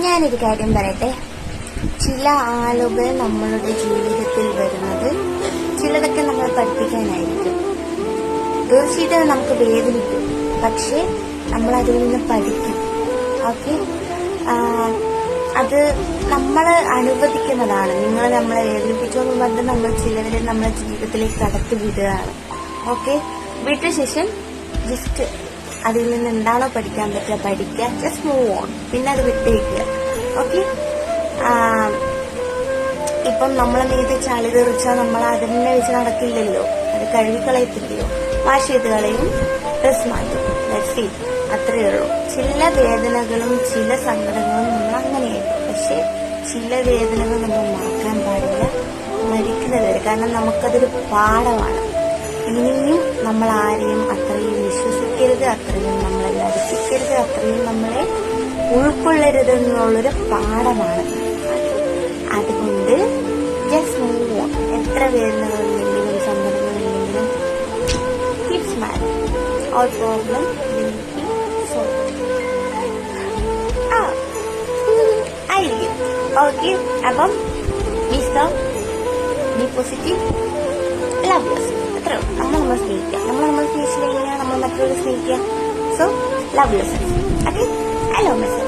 ഞാനൊരു കാര്യം പറയട്ടെ. ചില ആളുകൾ നമ്മളുടെ ജീവിതത്തിൽ വരുന്നത് ചിലതൊക്കെ നമ്മളെ പഠിപ്പിക്കാനായിരിക്കും. തീർച്ചയായിട്ടും നമുക്ക് വേദനിക്കും, പക്ഷെ നമ്മൾ അതിൽ നിന്ന് പഠിക്കും. ഓക്കെ, അത് നമ്മൾ അനുവദിക്കുന്നതാണ്. നിങ്ങൾ നമ്മളെ വേദനിപ്പിച്ചു എന്ന് പറഞ്ഞ് നമ്മൾ ചിലവരെ നമ്മളെ ജീവിതത്തിലേക്ക് കടത്തി വിടുകയാണ്. ഓക്കെ, വിട്ട ശേഷം ജസ്റ്റ് അതിൽ നിന്ന് എന്താണോ പഠിക്കാൻ പറ്റുക പഠിക്കുക, ജസ്റ്റ് മൂവ് ഓൺ, പിന്നെ അത് വിട്ടേക്കുക. ഓക്കെ, ഇപ്പം നമ്മളെ മീത് ചളി തെറിച്ചാൽ നമ്മൾ അതിനെ വെച്ച് നടക്കില്ലല്ലോ, അത് കഴുകിക്കളയത്തില്ലയോ, വാഷ് ചെയ്ത് കളയും, ഡ്രസ് മാറ്റും, ദാറ്റ്സ് ഇറ്റ്, അത്രയേ ഉള്ളൂ. ചില വേദനകളും ചില സങ്കടങ്ങളും നമ്മൾ അങ്ങനെയായിരിക്കും, പക്ഷെ ചില വേദനകൾ നമ്മൾ മറക്കാൻ പാടില്ല മരിക്കുന്നത്, കാരണം നമുക്കതൊരു പാഠമാണ്. ഇനിയും നമ്മൾ ആരെയും അത്രയും വിശ്വസിക്കരുത്, അത്രയും നമ്മളെ ലഭിക്കരുത്, അത്രയും നമ്മളെ ഉൾക്കൊള്ളരുത് എന്നുള്ളൊരു പാഠമാണ്. അതുകൊണ്ട് ജസ്റ്റ് മൂവ് ഓൺ. എത്ര വേദനകളില്ലെങ്കിലും സങ്കടങ്ങളില്ലെങ്കിലും keep smile, all problem will be solved. ആയിരിക്കും. ഓക്കെ, അപ്പം be strong, be positive, love yourself. അത്രേ ഉള്ളൂ. നമ്മൾ സ്നേഹിക്കുക. നമ്മൾ സ്നേഹിച്ചില്ലെങ്കിൽ നമ്മൾ മറ്റുള്ളവരെ സ്നേഹിക്കുക. So love yourself. Okay, I love myself.